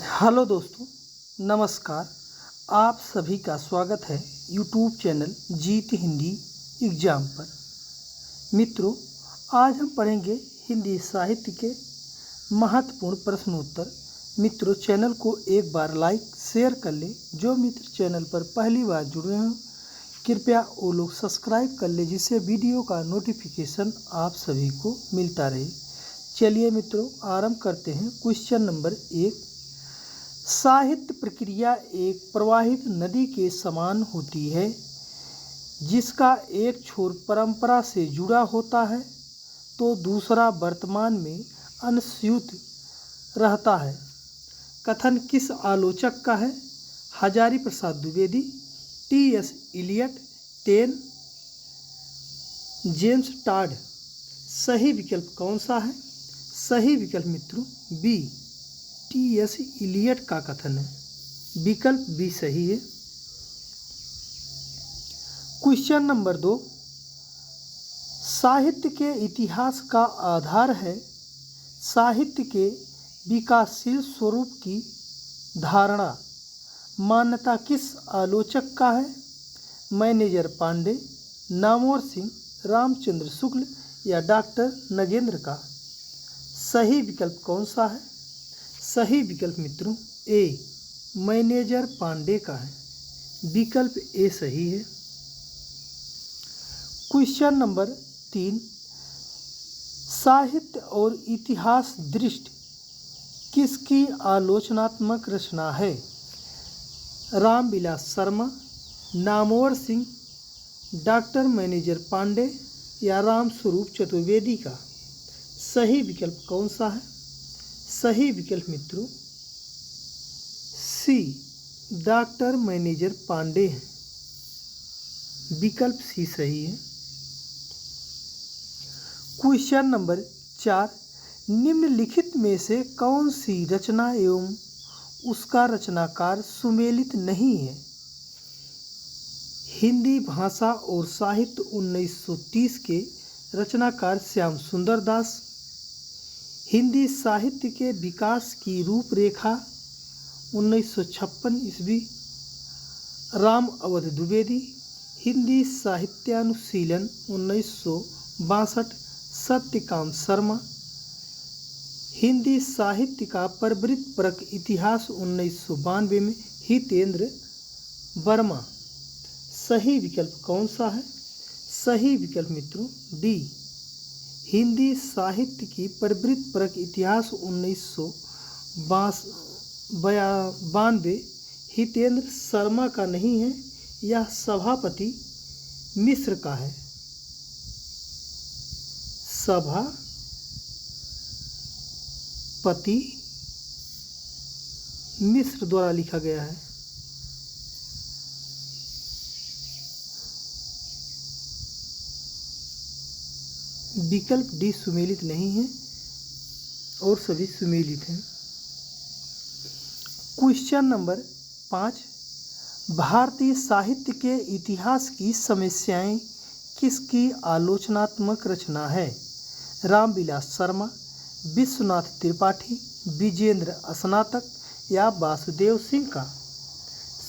Hello दोस्तों, नमस्कार। आप सभी का स्वागत है यूट्यूब चैनल जीत हिंदी एग्जाम पर। मित्रों, आज हम पढ़ेंगे हिंदी साहित्य के महत्वपूर्ण प्रश्नोत्तर। मित्रों, चैनल को एक बार लाइक शेयर कर लें। जो मित्र चैनल पर पहली बार जुड़े हैं कृपया वो लोग सब्सक्राइब कर ले, जिससे वीडियो का नोटिफिकेशन आप सभी को मिलता रहे। चलिए मित्रों, आरंभ करते हैं। Question number 1। साहित्य प्रक्रिया एक प्रवाहित नदी के समान होती है जिसका एक छोर परंपरा से जुड़ा होता है तो दूसरा वर्तमान में अनुस्यूत रहता है। कथन किस आलोचक का है? Hazari Prasad Dwivedi, T S. Eliot, Taine, James Tod. सही विकल्प कौन सा है? सही विकल्प मित्रों बी, टी.एस. इलियट का कथन है। विकल्प बी सही है। Question number 2। साहित्य के इतिहास का आधार है साहित्य के विकासशील स्वरूप की धारणा। मान्यता किस आलोचक का है? मैनेजर पांडे, नामवर सिंह, रामचंद्र शुक्ल या डॉक्टर नगेंद्र का। सही विकल्प कौन सा है? सही विकल्प मित्रों ए, मैनेजर पांडे का है। विकल्प ए सही है। Question number 3। साहित्य और इतिहास दृष्टि किसकी आलोचनात्मक रचना है? रामविलास शर्मा, नामवर सिंह, डॉक्टर मैनेजर पांडे या रामस्वरूप चतुर्वेदी का। सही विकल्प कौन सा है? सही विकल्प मित्रों सी, डॉक्टर मैनेजर पांडे हैं। विकल्प सी सही है। Question number 4। निम्नलिखित में से कौन सी रचना एवं उसका रचनाकार सुमेलित नहीं है? हिंदी भाषा और साहित्य 1930 के रचनाकार श्याम सुंदर दास, हिंदी साहित्य के विकास की रूपरेखा 1956 ईस्वी राम अवध द्विवेदी, हिंदी साहित्यानुशीलन 1962 सत्यकाम शर्मा, हिंदी साहित्य का परिवृत्त परक इतिहास 1992 में हितेंद्र वर्मा। सही विकल्प कौन सा है? सही विकल्प मित्रों डी, हिंदी साहित्य की परिवृत्त परक इतिहास 1992 हितेंद्र शर्मा का नहीं है, यह सभापति मिश्र का है। सभापति मिश्र द्वारा लिखा गया है। विकल्प डी सुमेलित नहीं है और सभी सुमेलित हैं। Question number 5। भारतीय साहित्य के इतिहास की समस्याएं किसकी आलोचनात्मक रचना है? रामविलास शर्मा, विश्वनाथ त्रिपाठी, विजेंद्र स्नातक या वासुदेव सिंह का।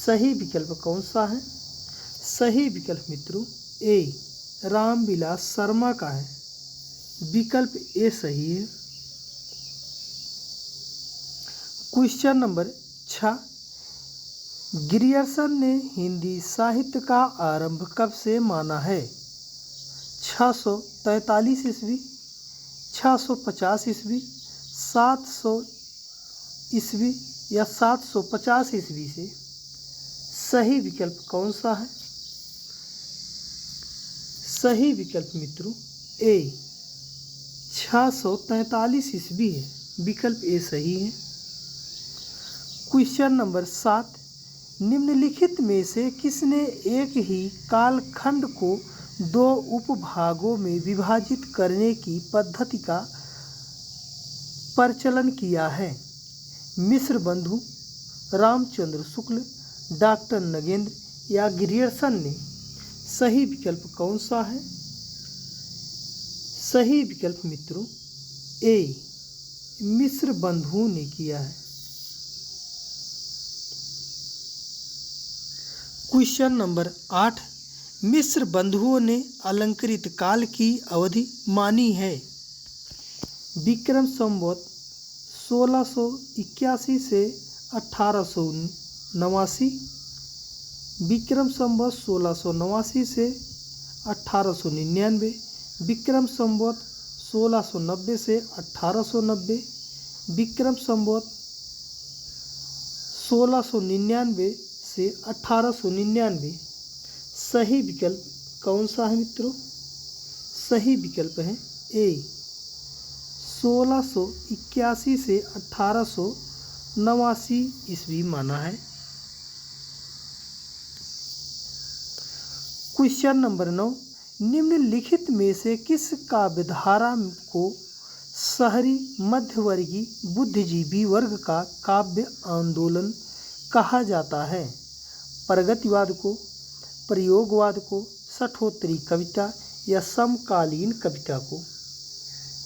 सही विकल्प कौन सा है? सही विकल्प मित्रों ए, रामविलास शर्मा का है। विकल्प ए सही है। Question number 6। ग्रियर्सन ने हिंदी साहित्य का आरंभ कब से माना है? 643 ईस्वी, 650 ईस्वी, 700 ईस्वी या 750 ईस्वी से। सही विकल्प कौन सा है? सही विकल्प मित्रों ए, 643 ईस्वी है। विकल्प ए सही है। Question number 7। निम्नलिखित में से किसने एक ही कालखंड को दो उपभागों में विभाजित करने की पद्धति का प्रचलन किया है? मिश्र बंधु, रामचंद्र शुक्ल, डॉक्टर नगेंद्र या ग्रियर्सन ने। सही विकल्प कौन सा है? सही विकल्प मित्रों ए, मिश्र बंधुओं ने किया है। क्वेश्चन नंबर 8, मिस्र बंधुओं ने अलंकृत काल की अवधि मानी है। विक्रम संवत 1681 से 1889, विक्रम संवत 1689 से 1899, विक्रम संवत 1690 से 1890, विक्रम संवत 1699 से 1899। सही विकल्प कौन सा है मित्रों? सही विकल्प है ए, 1681 से 1889 ईस्वी माना है। क्वेश्चन नंबर 9, निम्नलिखित में से किस काव्यधारा को शहरी मध्यवर्गीय बुद्धिजीवी वर्ग का काव्य आंदोलन कहा जाता है? प्रगतिवाद को, प्रयोगवाद को, सठोत्तरी कविता या समकालीन कविता को?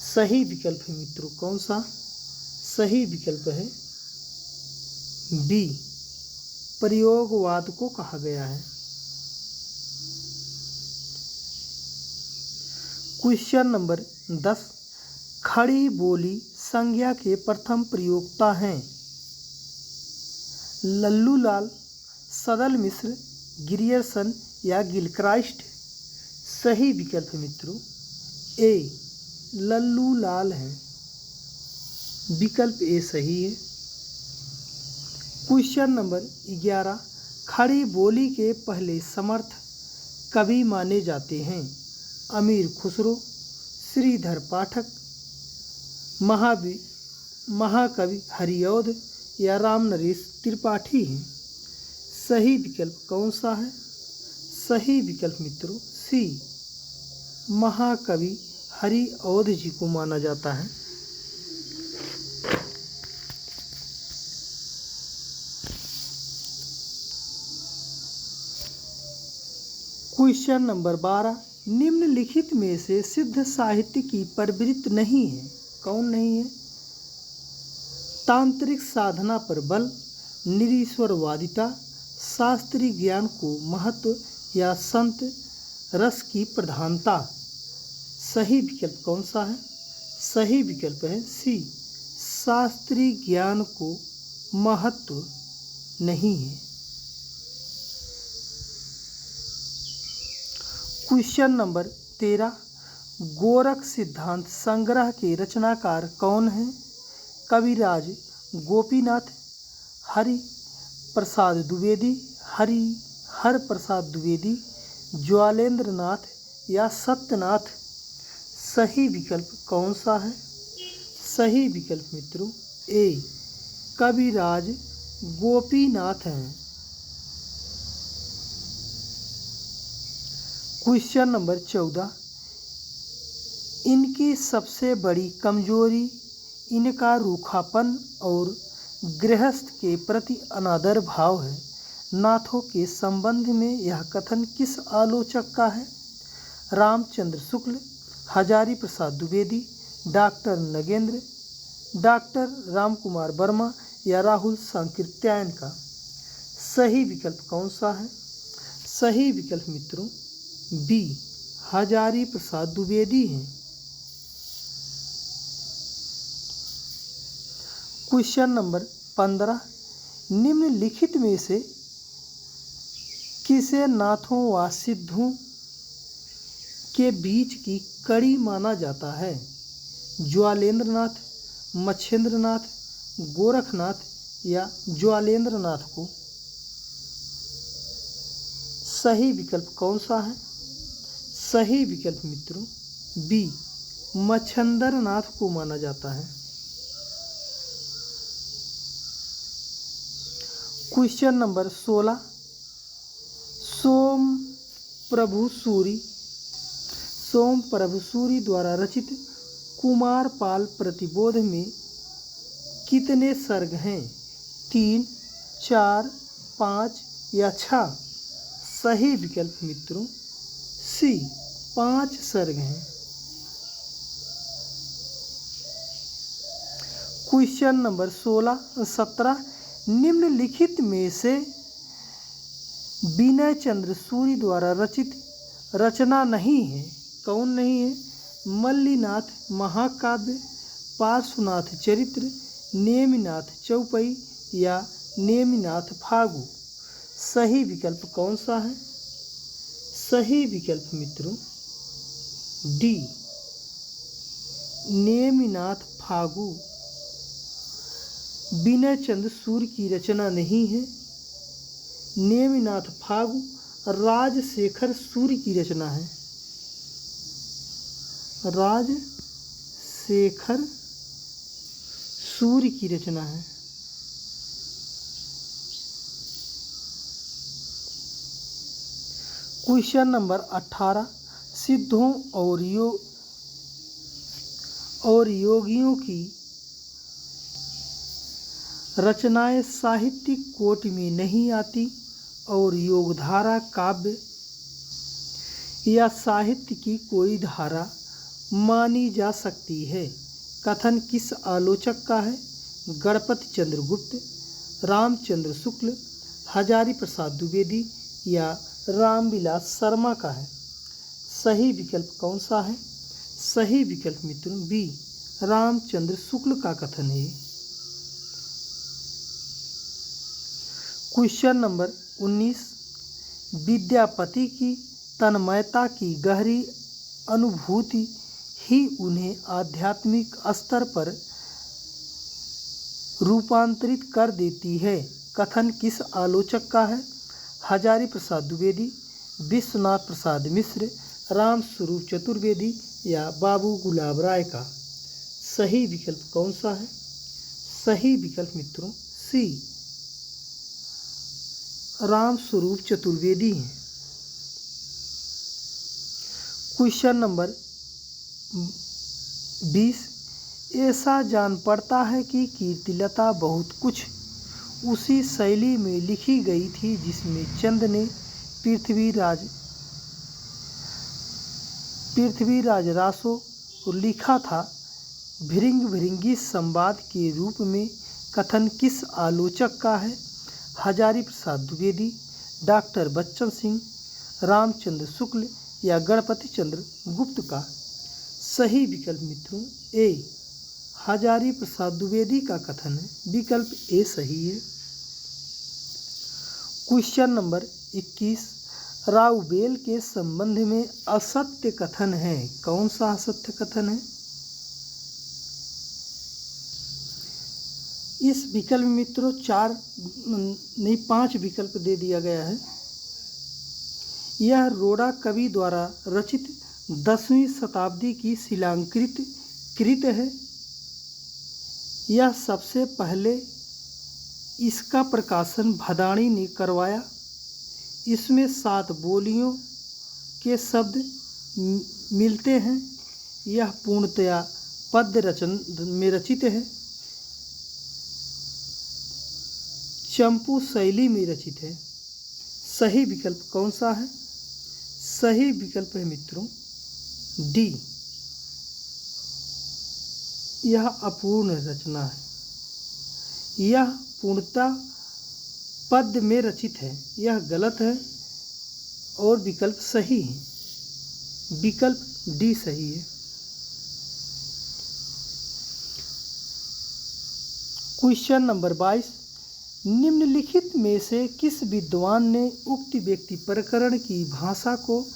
सही विकल्प है मित्रों कौन सा? सही विकल्प है बी, प्रयोगवाद को कहा गया है। क्वेश्चन नंबर 10, खड़ी बोली संज्ञा के प्रथम प्रयोक्ता हैं? लल्लूलाल, सदल मिश्र, ग्रियर्सन या गिलक्राइस्ट? सही विकल्प है मित्रों ए, लल्लूलाल है। विकल्प ए सही है। क्वेश्चन नंबर 11, खड़ी बोली के पहले समर्थ कवि माने जाते हैं? अमीर खुसरो, श्रीधर पाठक, महाकवि हरिऔध या रामनरेश त्रिपाठी हैं? सही विकल्प कौन सा है? सही विकल्प मित्रों सी, महाकवि हरिऔध जी को माना जाता है। क्वेश्चन नंबर 12, निम्नलिखित में से सिद्ध साहित्य की प्रवृत्ति नहीं है? कौन नहीं है? तांत्रिक साधना पर बल, निरीश्वरवादिता, शास्त्रीय ज्ञान को महत्व या संत रस की प्रधानता? सही विकल्प कौन सा है? सही विकल्प है सी, शास्त्रीय ज्ञान को महत्व नहीं है। क्वेश्चन नंबर 13, गोरख सिद्धांत संग्रह के रचनाकार कौन हैं? कविराज गोपीनाथ, हरि प्रसाद द्विवेदी, हर प्रसाद द्विवेदी, ज्वालेंद्र नाथ या सत्यनाथ? सही विकल्प कौन सा है? सही विकल्प मित्रों ए, कविराज गोपीनाथ हैं। क्वेश्चन नंबर 14, इनकी सबसे बड़ी कमजोरी इनका रूखापन और गृहस्थ के प्रति अनादर भाव है। नाथों के संबंध में यह कथन किस आलोचक का है? रामचंद्र शुक्ल, हजारी प्रसाद द्विवेदी, डॉक्टर नगेंद्र, डॉक्टर रामकुमार वर्मा या राहुल सांकृत्यायन का? सही विकल्प कौन सा है? सही विकल्प मित्रों बी, हजारी प्रसाद द्विवेदी हैं। क्वेश्चन नंबर 15, निम्नलिखित में से किसे नाथों व सिद्धों के बीच की कड़ी माना जाता है? ज्वालेंद्रनाथ, मच्छेंद्रनाथ, गोरखनाथ या ज्वालेंद्रनाथ को? सही विकल्प कौन सा है? सही विकल्प मित्रों बी, मच्छेंद्रनाथ को माना जाता है। क्वेश्चन नंबर 16, सोम प्रभु सूरी द्वारा रचित कुमारपाल प्रतिबोध में कितने सर्ग हैं? 3, 4, 5 या 6? सही विकल्प मित्रों सी, 5 सर्ग हैं। क्वेश्चन नंबर 17, निम्नलिखित में से विनय चंद्र सूरि द्वारा रचित रचना नहीं है। कौन नहीं है? मल्लीनाथ महाकाव्य, पार्श्वनाथ चरित्र, नेमिनाथ चौपई या नेमिनाथ फागु। सही विकल्प कौन सा है? सही विकल्प मित्रों डी, नेमिनाथ फागु विनय चंद्र सूरि की रचना नहीं है। नेमिनाथ फागु राजशेखर सूरि की रचना है। राजशेखर सूरि की रचना है। क्वेश्चन नंबर 18, सिद्धों और योगियों की रचनाएं साहित्यिक कोटि में नहीं आती और योगधारा काव्य या साहित्य की कोई धारा मानी जा सकती है। कथन किस आलोचक का है? गणपति चंद्र गुप्त, रामचंद्र शुक्ल, हजारी प्रसाद द्विवेदी या रामविलास शर्मा का है। सही विकल्प कौन सा है? सही विकल्प मित्रों बी, रामचंद्र शुक्ल का कथन है। क्वेश्चन नंबर 19, विद्यापति की तन्मयता की गहरी अनुभूति ही उन्हें आध्यात्मिक स्तर पर रूपांतरित कर देती है। कथन किस आलोचक का है? हजारी प्रसाद द्विवेदी, विश्वनाथ प्रसाद मिश्र, राम स्वरूप चतुर्वेदी या बाबू गुलाब राय का। सही विकल्प कौन सा है? सही विकल्प मित्रों सी, राम स्वरूप चतुर्वेदी हैं। क्वेश्चन नंबर 20, ऐसा जान पड़ता है कि कीर्तिलता बहुत कुछ उसी शैली में लिखी गई थी जिसमें चंद ने पृथ्वीराज रासो लिखा था। भृंग भृंगी संवाद के रूप में कथन किस आलोचक का है? हजारी प्रसाद द्विवेदी, डॉक्टर बच्चन सिंह, रामचंद्र शुक्ल या गणपति चंद्र गुप्त का। सही विकल्प मित्रों ए, हजारी प्रसाद द्विवेदी का कथन है। विकल्प ए सही है। क्वेश्चन नंबर 21, राउबेल के संबंध में असत्य कथन है। कौन सा असत्य कथन है? इस विकल्प मित्रों 5 विकल्प दे दिया गया है। यह रोड़ा कवि द्वारा रचित 10वीं शताब्दी की शिलांकृत कृत है। यह सबसे पहले इसका प्रकाशन भदाणी ने करवाया। इसमें 7 बोलियों के शब्द मिलते हैं। यह पूर्णतया पद्य रचन में रचित है। चंपू शैली में रचित है। सही विकल्प कौन सा है? सही विकल्प है मित्रों डी, यह अपूर्ण रचना है। यह पूर्णतः पद्य में रचित है। यह गलत है और विकल्प सही है। विकल्प डी सही है। क्वेश्चन नंबर 22, निम्नलिखित में से किस विद्वान ने उक्त व्यक्ति प्रकरण की भाषा को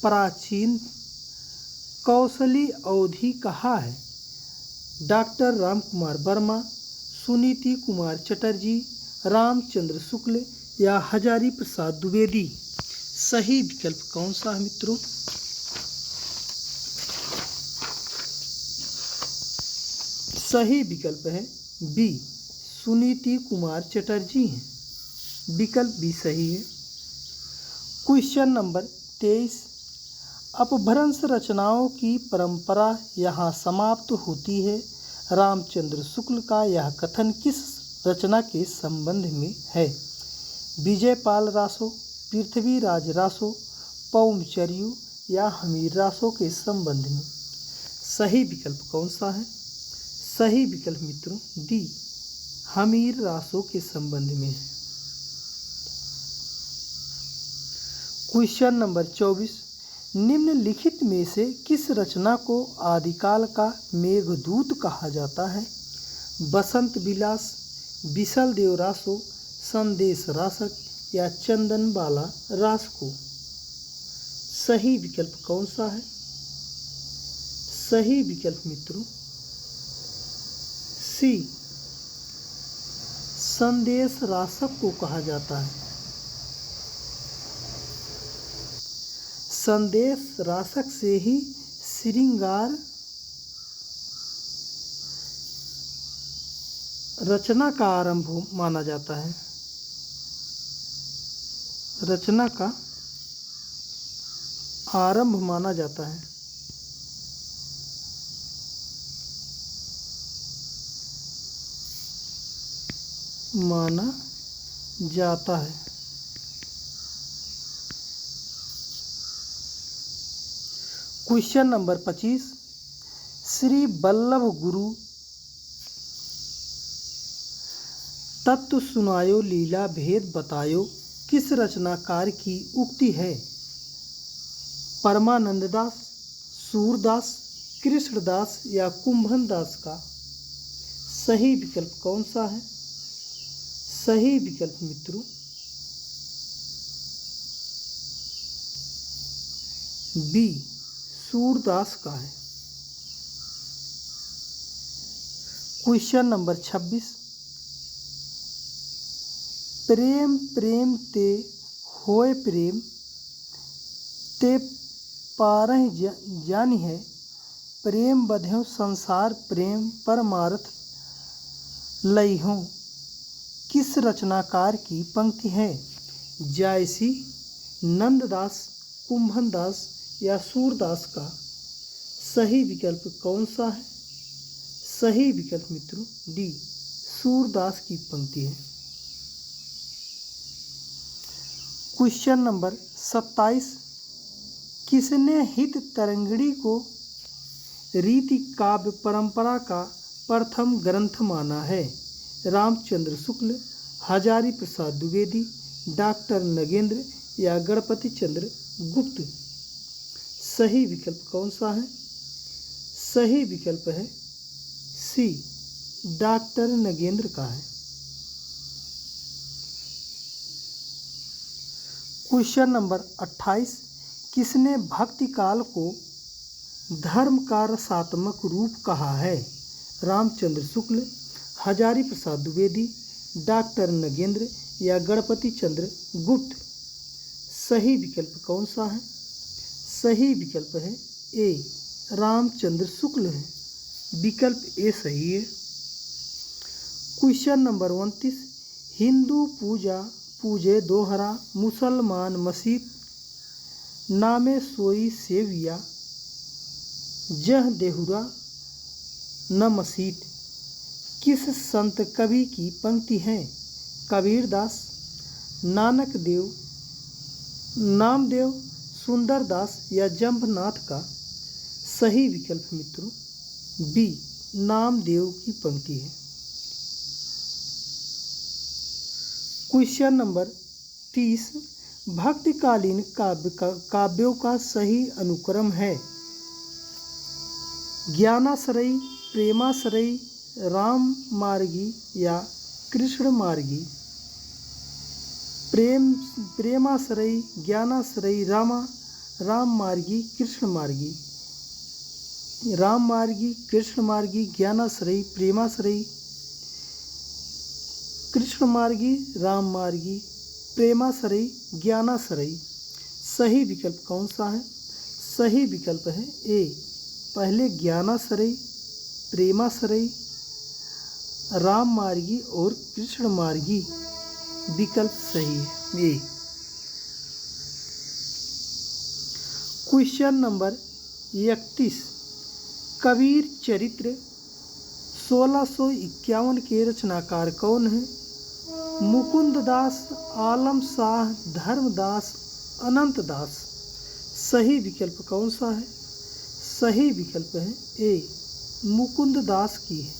प्राचीन कौशली अवधि कहा है? डॉक्टर रामकुमार वर्मा, सुनीति कुमार चटर्जी, रामचंद्र शुक्ल या हजारी प्रसाद द्विवेदी। सही विकल्प कौन सा है मित्रों? सही विकल्प है बी, सुनीति कुमार चटर्जी हैं। विकल्प भी सही है। क्वेश्चन नंबर 23, अपभ्रंश रचनाओं की परंपरा यहाँ समाप्त होती है। रामचंद्र शुक्ल का यह कथन किस रचना के संबंध में है? विजयपाल रासो, पृथ्वीराज रासो, पौमचर्यु या हमीर रासो के संबंध में। सही विकल्प कौन सा है? सही विकल्प मित्रों डी, हमीर रासो के संबंध में है। क्वेश्चन नंबर 24, निम्नलिखित में से किस रचना को आदिकाल का मेघदूत कहा जाता है? बसंत विलास, बिसल देव रासो, संदेश रासक या चंदन बाला रास को? सही विकल्प कौन सा है? सही विकल्प मित्रों सी, संदेश रासक को कहा जाता है। संदेश रासक से ही श्रृंगार रचना का आरंभ माना जाता है। रचना का आरंभ माना जाता है। माना जाता है। क्वेश्चन नंबर 25, श्री वल्लभ गुरु तत्व सुनायो लीला भेद बतायो किस रचनाकार की उक्ति है? परमानंद दास, सूरदास, कृष्णदास या कुंभन दास का? सही विकल्प कौन सा है? सही विकल्प मित्रों बी, सूरदास का है। क्वेश्चन नंबर 26, प्रेम प्रेम ते होए प्रेम ते पारह जानी है, प्रेम बध्यो संसार प्रेम परमार्थ लइहों किस रचनाकार की पंक्ति है? जायसी, नंददास, कुंभनदास या सूरदास का? सही विकल्प कौन सा है? सही विकल्प मित्रों डी, सूरदास की पंक्ति है। क्वेश्चन नंबर 27, किसने हित तरंगिणी को रीति काव्य परंपरा का प्रथम ग्रंथ माना है? रामचंद्र शुक्ल, हजारी प्रसाद द्विवेदी, डॉक्टर नगेंद्र या गणपति चंद्र गुप्त? सही विकल्प कौन सा है? सही विकल्प है सी, डॉक्टर नगेंद्र का है। क्वेश्चन नंबर 28, किसने भक्ति काल को धर्म का रसात्मक रूप कहा है? रामचंद्र शुक्ल, हजारी प्रसाद द्विवेदी, डॉक्टर नगेंद्र या गणपति चंद्र गुप्त? सही विकल्प कौन सा है? सही विकल्प है ए, रामचंद्र शुक्ल है। विकल्प ए सही है। क्वेश्चन नंबर 29, हिंदू पूजा पूजे दोहरा मुसलमान मसीत नामे सोई सेविया जह देहुरा न मसीत किस संत कवि की पंक्ति है? कबीरदास, नानक देव, नामदेव, सुंदरदास या जंभनाथ का? सही विकल्प मित्रों बी, नामदेव की पंक्ति है। क्वेश्चन नंबर 30, भक्तिकालीन काव्यों का सही अनुक्रम है? ज्ञानाश्रयी, प्रेमाश्रयी, राम मार्गी या कृष्ण मार्गी? प्रेमाश्रयी, ज्ञानाश्रयी, राम मार्गी, कृष्ण मार्गी? राम मार्गी, कृष्ण मार्गी, ज्ञानाश्रयी, प्रेमाश्रयी, कृष्ण मार्गी, राम मार्गी, प्रेमाश्रयी, ज्ञानाश्रयी? सही विकल्प कौन सा है? सही विकल्प है ए, पहले ज्ञानाश्रयी, प्रेमाश्रयी, राम मार्गी और कृष्ण मार्गी। विकल्प सही है ए। क्वेश्चन नंबर 31, कबीर चरित्र 1651 के रचनाकार कौन है? मुकुंद दास, आलम शाह, धर्मदास, अनंत दास? सही विकल्प कौन सा है? सही विकल्प है ए, मुकुंद दास की है।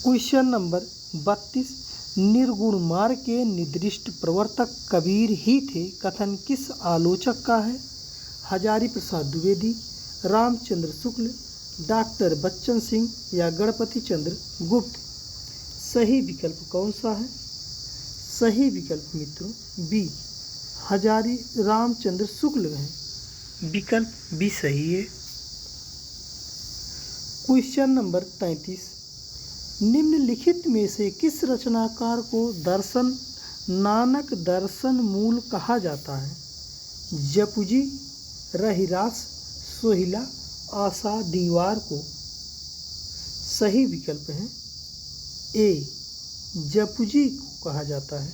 क्वेश्चन नंबर 32, निर्गुण मार्ग के निर्दिष्ट प्रवर्तक कबीर ही थे कथन किस आलोचक का है? हजारी प्रसाद द्विवेदी, रामचंद्र शुक्ल, डॉक्टर बच्चन सिंह या गणपति चंद्र गुप्त। सही विकल्प कौन सा है? सही विकल्प मित्रों बी हजारी रामचंद्र शुक्ल है। विकल्प बी सही है। क्वेश्चन नंबर 33, निम्नलिखित में से किस रचनाकार को दर्शन नानक दर्शन मूल कहा जाता है? जपुजी, रहिरास, सोहिला, आशा दीवार को। सही विकल्प है ए जपुजी को कहा जाता है।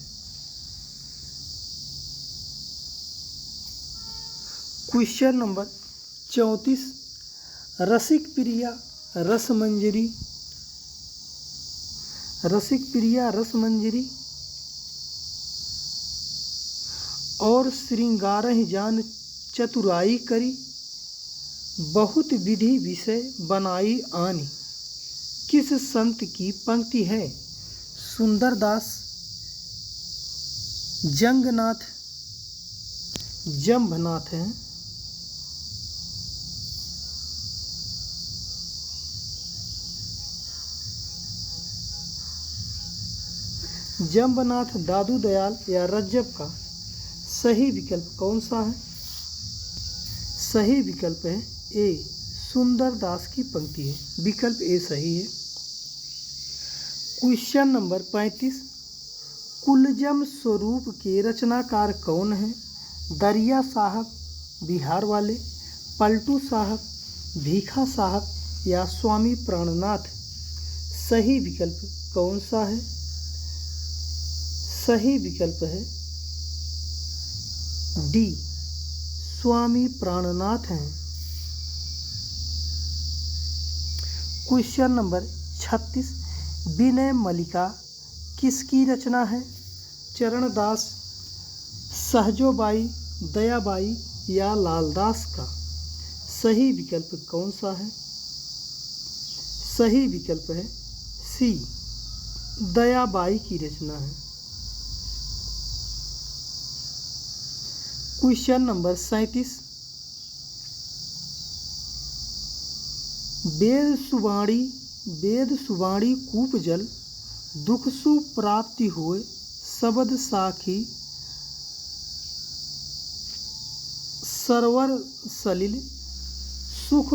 क्वेश्चन नंबर 34, रसिक प्रिया रसमंजरी और श्रृंगारहि जान चतुराई करी, बहुत विधि विषय बनाई आनी। किस संत की पंक्ति है? सुंदरदास, जंगनाथ, जंभनाथ हैं। जंबनाथ, दादू दयाल या रज्जब का। सही विकल्प कौन सा है? सही विकल्प है ए सुंदरदास की पंक्ति है। विकल्प ए सही है। क्वेश्चन नंबर 35, कुलजम स्वरूप के रचनाकार कौन है? दरिया साहब बिहार वाले, पलटू साहब, भीखा साहब या स्वामी प्राणनाथ। सही विकल्प कौन सा है? सही विकल्प है डी स्वामी प्राणनाथ हैं। क्वेश्चन नंबर 36, विनय मल्लिका किसकी रचना है? चरणदास, सहजोबाई, दयाबाई या लालदास का। सही विकल्प कौन सा है? सही विकल्प है सी दयाबाई की रचना है। क्वेश्चन नंबर 37, वेद सुवाणी कूप जल, दुख सु प्राप्ति होए, शब्द साखी सरवर सलिल, सुख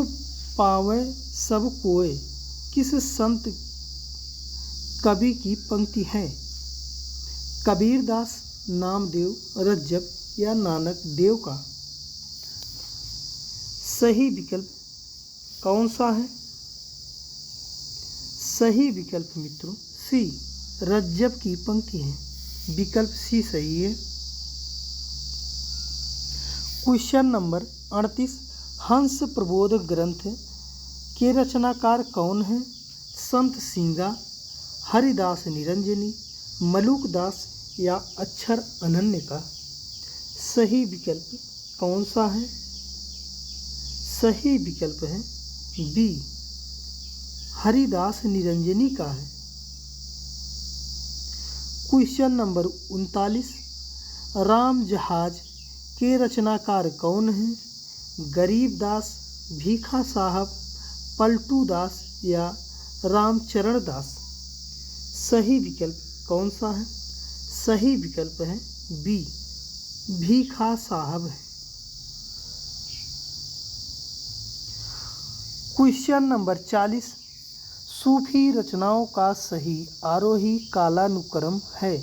पावे सब कोय। किस संत कवि की पंक्ति है? कबीरदास, नामदेव, रज्जब या नानक देव का। सही विकल्प कौन सा है? सही विकल्प मित्रों सी रज्जब की पंक्ति है। विकल्प सी सही है। क्वेश्चन नंबर 38, हंस प्रबोध ग्रंथ के रचनाकार कौन है? संत सिंगा, हरिदास निरंजनी, मलुकदास या अक्षर अनन्य का। सही विकल्प कौन सा है? सही विकल्प है बी हरिदास निरंजनी का है। क्वेश्चन नंबर 39, राम जहाज के रचनाकार कौन है? गरीबदास, भीखा साहब, पलटू दास या रामचरण दास। सही विकल्प कौन सा है? सही विकल्प है बी भीखा साहब है। क्वेश्चन नंबर 40, सूफी रचनाओं का सही आरोही कालानुक्रम है?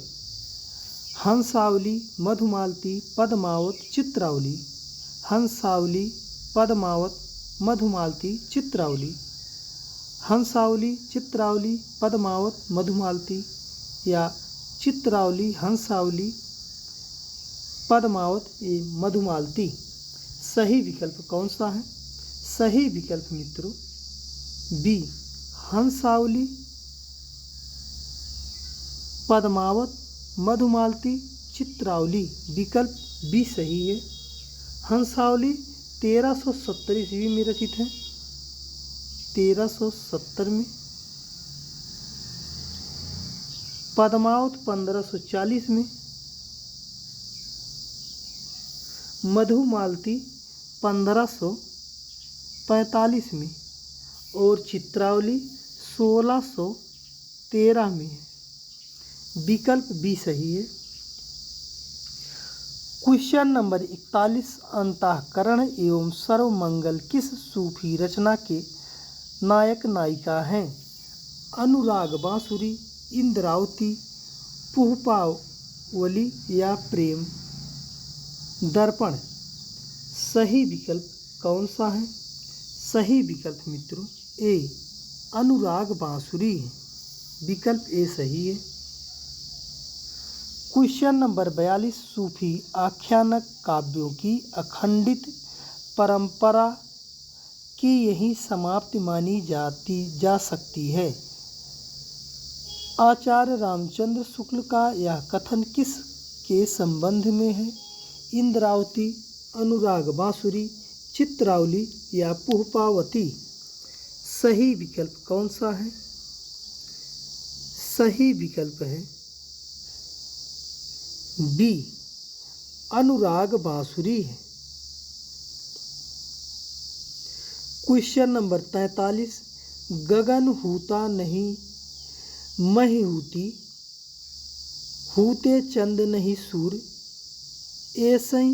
हंसावली, मधुमालती, पद्मावत, चित्रावली। हंसावली, पद्मावत, मधुमालती, चित्रावली। हंसावली, चित्रावली, पद्मावत, मधुमालती या चित्रावली, हंसावली, पद्मावत मधुमालती। सही विकल्प कौन सा है? सही विकल्प मित्रों बी हंसावली, पद्मावत, मधुमालती, चित्रावली। विकल्प बी सही है। हंसावली 1370 ईस्वी में रचित है। 1370 में। पद्मावत 1540 में, मधुमालती 1545 में और चित्रावली 1613 में है। विकल्प बी सही है। क्वेश्चन नंबर 41, अंतःकरण एवं सर्वमंगल किस सूफी रचना के नायक नायिका हैं? अनुराग बांसुरी, इंद्रावती, पुष्पावली या प्रेम दर्पण। सही विकल्प कौन सा है? सही विकल्प मित्रों ए अनुराग बांसुरी है। विकल्प ए सही है। क्वेश्चन नंबर 42, सूफी आख्यानक काव्यों की अखंडित परंपरा की यही समाप्ति मानी जा सकती है। आचार्य रामचंद्र शुक्ल का यह कथन किस के संबंध में है? इंद्रावती, अनुराग बांसुरी, चित्रावली या पुष्पावती। सही विकल्प कौन सा है? सही विकल्प है बी अनुराग बांसुरी है। क्वेश्चन नंबर 43, गगन हूता नहीं मही हूती, हूते चंद नहीं सूर, ऐसई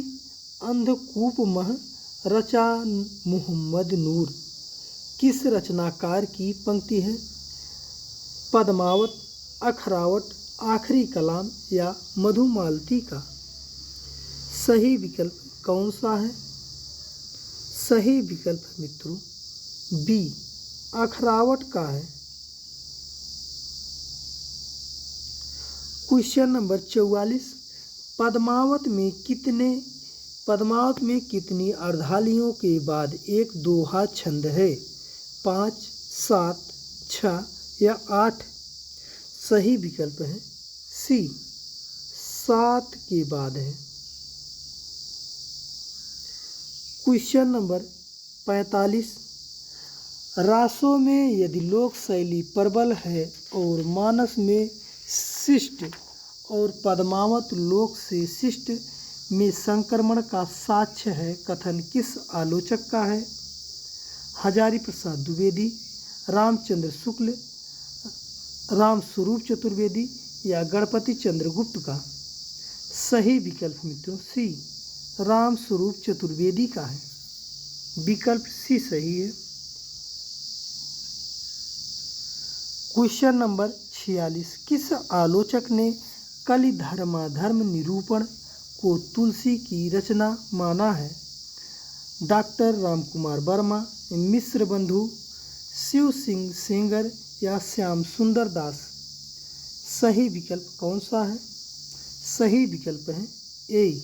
अंधकूप मह रचा मुहम्मद नूर। किस रचनाकार की पंक्ति है? पद्मावत, अखरावट, आखिरी कलाम या मधुमालती का। सही विकल्प कौन सा है? सही विकल्प मित्रों बी अखरावट का है। क्वेश्चन नंबर 44, पद्मावत में कितनी अर्धालियों के बाद एक दोहा छंद है? 5, 7, 6 या 8। सही विकल्प है सी 7 के बाद है। क्वेश्चन नंबर 45, रासों में यदि लोक शैली प्रबल है और मानस में शिष्ट और पद्मावत लोक से शिष्ट में संक्रमण का साक्ष्य है, कथन किस आलोचक का है? हजारी प्रसाद द्विवेदी, रामचंद्र शुक्ल, रामस्वरूप चतुर्वेदी या गणपति चंद्रगुप्त का। सही विकल्प मित्रों सी रामस्वरूप चतुर्वेदी का है। विकल्प सी सही है। क्वेश्चन नंबर 46, किस आलोचक ने कलि धर्माधर्म निरूपण को तुलसी की रचना माना है? डॉक्टर रामकुमार वर्मा, मिश्र बंधु, शिव सिंह सेंगर या श्याम सुंदर दास। सही विकल्प कौन सा है? सही विकल्प है ए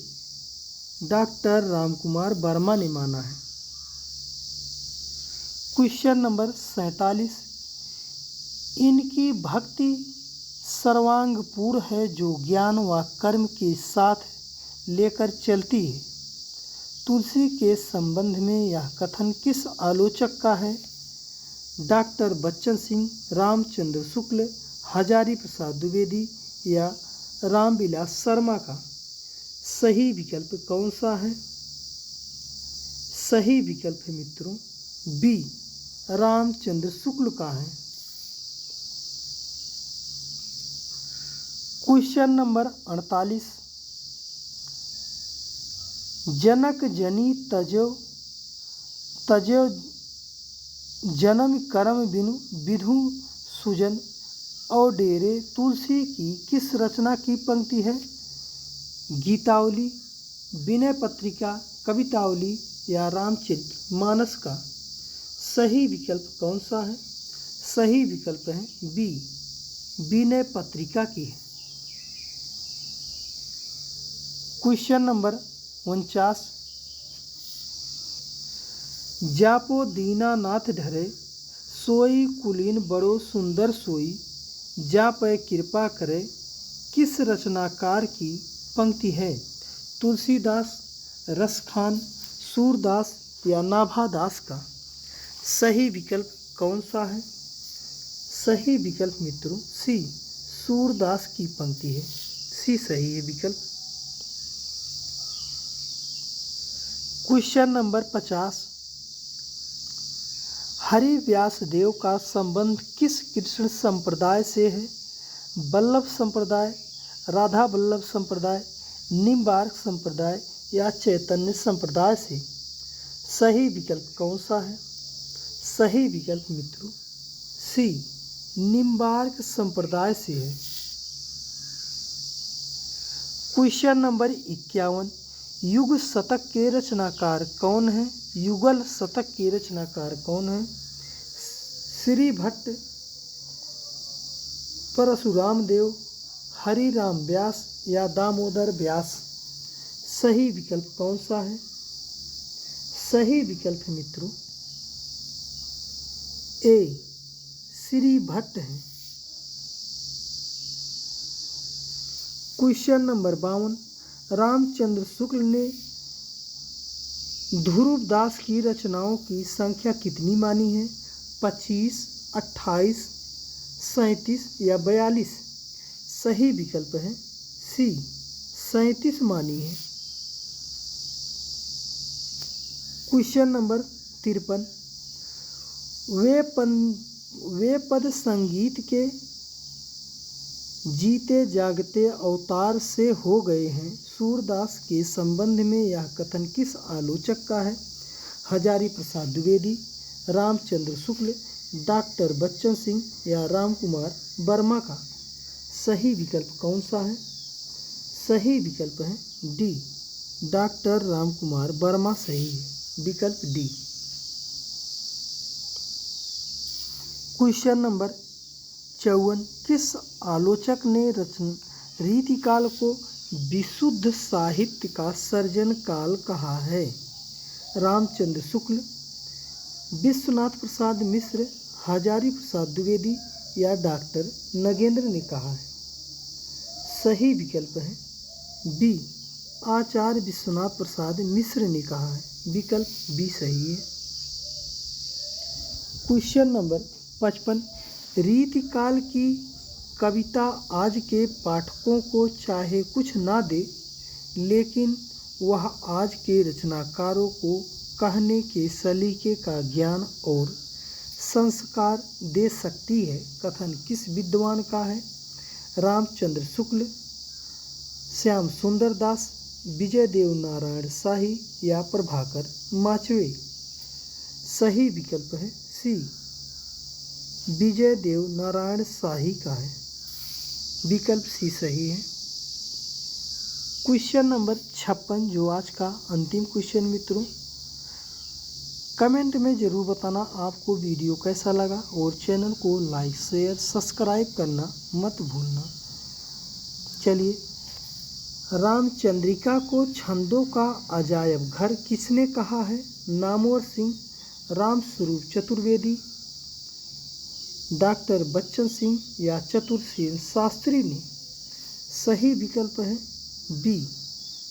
डॉक्टर रामकुमार वर्मा ने माना है। क्वेश्चन नंबर 47, इनकी भक्ति सर्वांगपूर्ण है जो ज्ञान व कर्म के साथ लेकर चलती है। तुलसी के संबंध में यह कथन किस आलोचक का है? डॉक्टर बच्चन सिंह, रामचंद्र शुक्ल, हजारी प्रसाद द्विवेदी या रामविलास शर्मा का। सही विकल्प कौन सा है? सही विकल्प है मित्रों बी रामचंद्र शुक्ल का है। क्वेश्चन नंबर 48, जनक जनी तजो जन्म कर्म बिनु विधु सुजन और डेरे। तुलसी की किस रचना की पंक्ति है? गीतावली, विनय पत्रिका, कवितावली या रामचरितमानस का। सही विकल्प कौन सा है? सही विकल्प है बी विनय पत्रिका की है। क्वेश्चन नंबर 49, जापो दीनानाथ ढरे सोई कुलीन बड़ो सुंदर सोई, जा पे कृपा करे किस रचनाकार की पंक्ति है? तुलसीदास, रसखान, सूरदास या नाभादास का। सही विकल्प कौन सा है? सही विकल्प मित्रों सी सूरदास की पंक्ति है। सी सही है विकल्प। Question number 50। हरि व्यास देव का संबंध किस कृष्ण संप्रदाय से है? वल्लभ संप्रदाय, राधा वल्लभ संप्रदाय, निम्बार्क संप्रदाय या चैतन्य संप्रदाय से? सही विकल्प कौन सा है? सही विकल्प मित्रों सी, निम्बार्क संप्रदाय से है। Question number 51। युग शतक के रचनाकार कौन है? युगल शतक के रचनाकार कौन है? श्री भट्ट, परशुराम देव, हरिराम व्यास या दामोदर व्यास? सही विकल्प कौन सा है? सही विकल्प मित्रों ए, श्री भट्ट है। Question number 52। रामचंद्र शुक्ल ने ध्रुवदास की रचनाओं की संख्या कितनी मानी है? 25, 28, 37 या 42? सही विकल्प है सी, 37 मानी है। Question number 53। वे पद संगीत के जीते जागते अवतार से हो गए हैं। सूरदास के संबंध में यह कथन किस आलोचक का है? हजारी प्रसाद द्विवेदी, रामचंद्र शुक्ल, डॉक्टर बच्चन सिंह या राम कुमार वर्मा का? सही विकल्प कौन सा है? सही विकल्प है डी, डॉक्टर राम कुमार वर्मा सही है, विकल्प डी। Question number 54। किस आलोचक ने रीतिकाल को विशुद्ध साहित्य का सर्जन काल कहा है? रामचंद्र शुक्ल, विश्वनाथ प्रसाद मिश्र, हजारी प्रसाद द्विवेदी या डॉक्टर नगेंद्र ने कहा है? सही विकल्प है बी, आचार्य विश्वनाथ प्रसाद मिश्र ने कहा है, विकल्प बी सही है। Question number 55। रीतिकाल की कविता आज के पाठकों को चाहे कुछ ना दे, लेकिन वह आज के रचनाकारों को कहने के सलीके का ज्ञान और संस्कार दे सकती है। कथन किस विद्वान का है? रामचंद्र शुक्ल, श्याम सुंदर दास, विजय देव नारायण शाही या प्रभाकर माचवे? सही विकल्प है सी, विजय देव नारायण शाही का है, विकल्प सी सही है। क्वेश्चन नंबर 56 जो आज का अंतिम क्वेश्चन मित्रों, कमेंट में ज़रूर बताना आपको वीडियो कैसा लगा और चैनल को लाइक शेयर सब्सक्राइब करना मत भूलना। चलिए, रामचंद्रिका को छंदों का अजायब घर किसने कहा है? नामवर सिंह, रामस्वरूप चतुर्वेदी, डॉक्टर बच्चन सिंह या चतुरसेन शास्त्री ने? सही विकल्प है बी,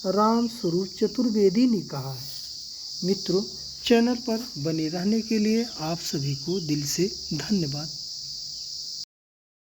रामस्वरूप चतुर्वेदी ने कहा है। मित्रों, चैनल पर बने रहने के लिए आप सभी को दिल से धन्यवाद।